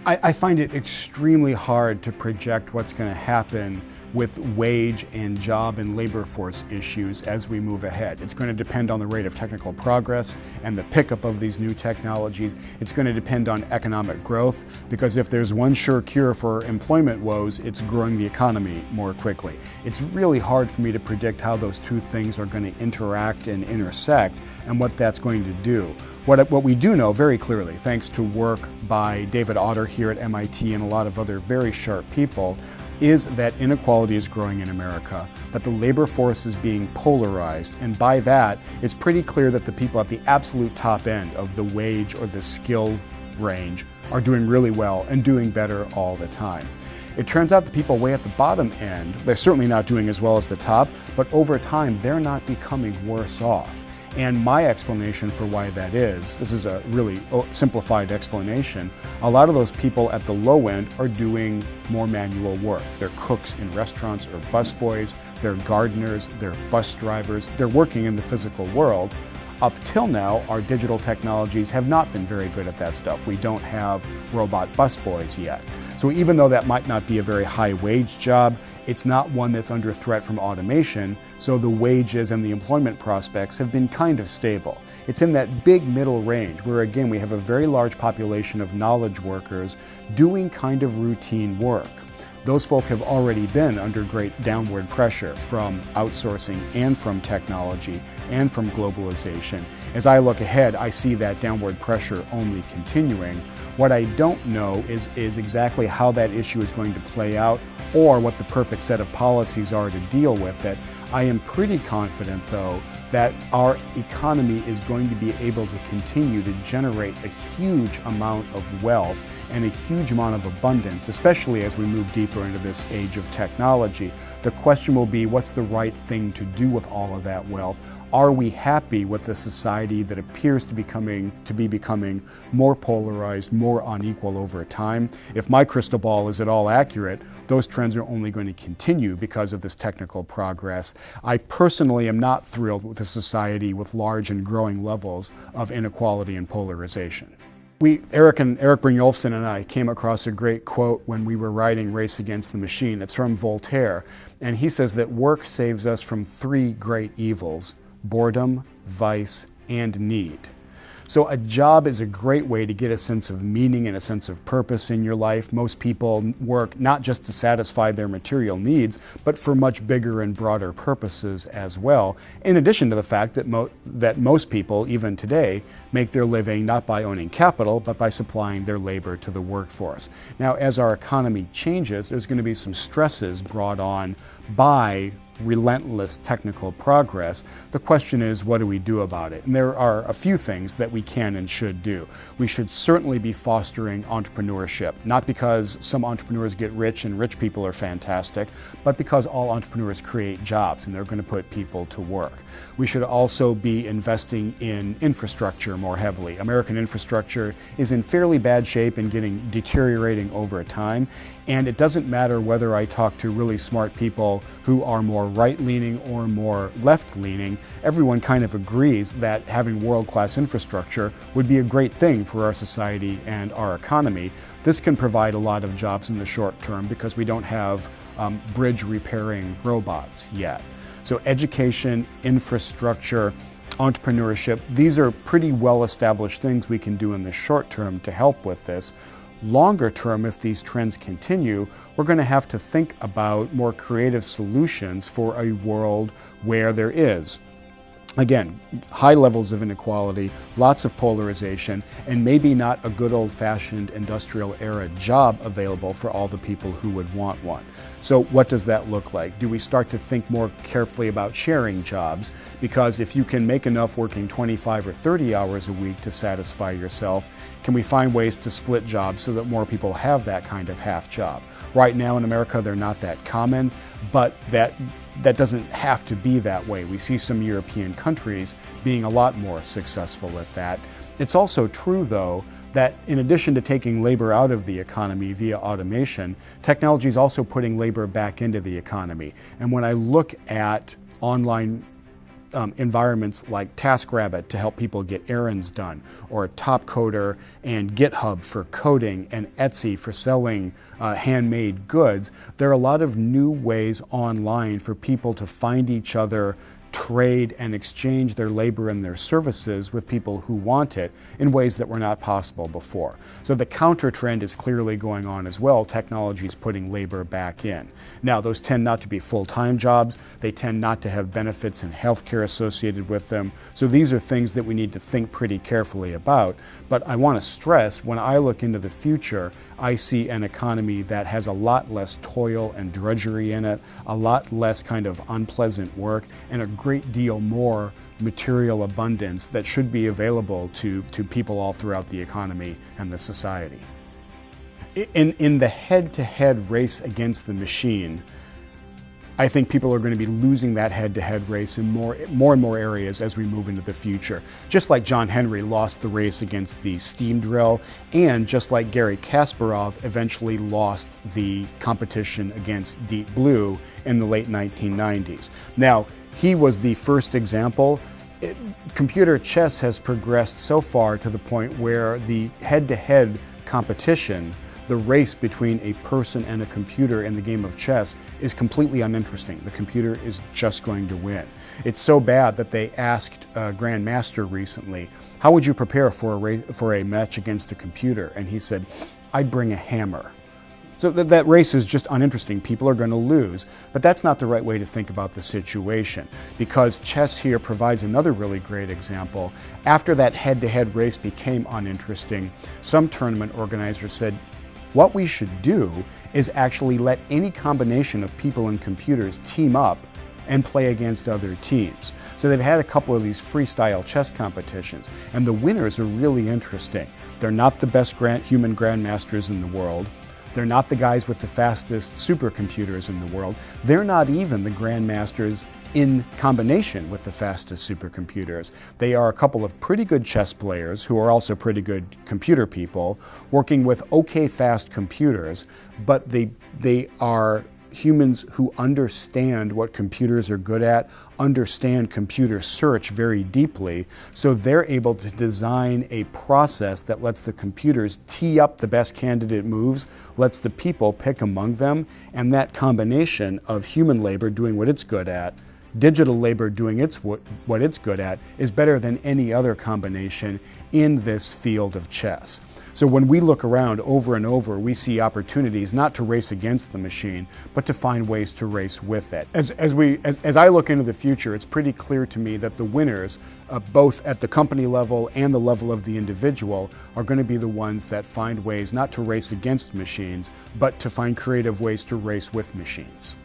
I find it extremely hard to project what's going to happen with wage and job and labor force issues as we move ahead. It's going to depend on the rate of technical progress and the pickup of these new technologies. It's going to depend on economic growth, because if there's one sure cure for employment woes, it's growing the economy more quickly. It's really hard for me to predict how those two things are going to interact and intersect and what that's going to do. What we do know very clearly, thanks to work by David Otter here at MIT and a lot of other very sharp people, is that inequality is growing in America, that the labor force is being polarized, and by that, it's pretty clear that the people at the absolute top end of the wage or the skill range are doing really well and doing better all the time. It turns out the people way at the bottom end, they're certainly not doing as well as the top, but over time, they're not becoming worse off. And my explanation for why that is, this is a really simplified explanation, a lot of those people at the low end are doing more manual work. They're cooks in restaurants or busboys, they're gardeners, they're bus drivers, they're working in the physical world. Up till now, our digital technologies have not been very good at that stuff. We don't have robot busboys yet. So even though that might not be a very high wage job, it's not one that's under threat from automation, so the wages and the employment prospects have been kind of stable. It's in that big middle range where, again, we have a very large population of knowledge workers doing kind of routine work. Those folk have already been under great downward pressure from outsourcing and from technology and from globalization. As I look ahead, I see that downward pressure only continuing. What I don't know is exactly how that issue is going to play out or what the perfect set of policies are to deal with it. I am pretty confident, though, that our economy is going to be able to continue to generate a huge amount of wealth and a huge amount of abundance, especially as we move deeper into this age of technology. The question will be, what's the right thing to do with all of that wealth? Are we happy with a society that appears to be becoming more polarized, more unequal over time? If my crystal ball is at all accurate, those trends are only going to continue because of this technical progress. I personally am not thrilled with a society with large and growing levels of inequality and polarization. Eric Brynjolfsson and I came across a great quote when we were writing Race Against the Machine. It's from Voltaire, and he says that work saves us from three great evils: boredom, vice, and need. So a job is a great way to get a sense of meaning and a sense of purpose in your life. Most people work not just to satisfy their material needs, but for much bigger and broader purposes as well, in addition to the fact that most people, even today, make their living not by owning capital, but by supplying their labor to the workforce. Now, as our economy changes, there's going to be some stresses brought on by relentless technical progress. The question is, what do we do about it? And there are a few things that we can and should do. We should certainly be fostering entrepreneurship, not because some entrepreneurs get rich and rich people are fantastic, but because all entrepreneurs create jobs and they're going to put people to work. We should also be investing in infrastructure more heavily. American infrastructure is in fairly bad shape and deteriorating over time. And it doesn't matter whether I talk to really smart people who are more right-leaning or more left-leaning. Everyone kind of agrees that having world-class infrastructure would be a great thing for our society and our economy. This can provide a lot of jobs in the short term because we don't have bridge repairing robots yet. So education, infrastructure, entrepreneurship, these are pretty well-established things we can do in the short term to help with this. Longer term, if these trends continue, we're going to have to think about more creative solutions for a world where there is, again, high levels of inequality, lots of polarization, and maybe not a good old-fashioned industrial era job available for all the people who would want one. So what does that look like? Do we start to think more carefully about sharing jobs? Because if you can make enough working 25 or 30 hours a week to satisfy yourself, can we find ways to split jobs so that more people have that kind of half job? Right now in America, they're not that common, but that doesn't have to be that way. We see some European countries being a lot more successful at that. It's also true, though, that in addition to taking labor out of the economy via automation, technology is also putting labor back into the economy. And when I look at online environments like TaskRabbit to help people get errands done, or Topcoder and GitHub for coding, and Etsy for selling handmade goods. There are a lot of new ways online for people to find each other, trade, and exchange their labor and their services with people who want it in ways that were not possible before. So the counter trend is clearly going on as well. Technology is putting labor back in. Now, those tend not to be full-time jobs. They tend not to have benefits and health care associated with them. So these are things that we need to think pretty carefully about. But I want to stress, when I look into the future, I see an economy that has a lot less toil and drudgery in it, a lot less kind of unpleasant work, and a great deal more material abundance that should be available to people all throughout the economy and the society. In the head-to-head race against the machine, I think people are going to be losing that head-to-head race in more and more areas as we move into the future. Just like John Henry lost the race against the steam drill, and just like Garry Kasparov eventually lost the competition against Deep Blue in the late 1990s. Now, he was the first example. Computer chess has progressed so far to the point where the head-to-head competition, the race between a person and a computer in the game of chess, is completely uninteresting. The computer is just going to win. It's so bad that they asked a grandmaster recently, how would you prepare for a match against a computer? And he said, I'd bring a hammer. So that race is just uninteresting. People are going to lose. But that's not the right way to think about the situation, because chess here provides another really great example. After that head-to-head race became uninteresting, some tournament organizers said, what we should do is actually let any combination of people and computers team up and play against other teams. So they've had a couple of these freestyle chess competitions, and the winners are really interesting. They're not the best human grandmasters in the world. They're not the guys with the fastest supercomputers in the world. They're not even the grandmasters in combination with the fastest supercomputers. They are a couple of pretty good chess players who are also pretty good computer people working with okay fast computers, but they are humans who understand what computers are good at, understand computer search very deeply, so they're able to design a process that lets the computers tee up the best candidate moves, lets the people pick among them, and that combination of human labor doing what it's good at, digital labor doing what it's good at, is better than any other combination in this field of chess. So when we look around over and over, we see opportunities not to race against the machine, but to find ways to race with it. As I look into the future, it's pretty clear to me that the winners, both at the company level and the level of the individual, are going to be the ones that find ways not to race against machines, but to find creative ways to race with machines.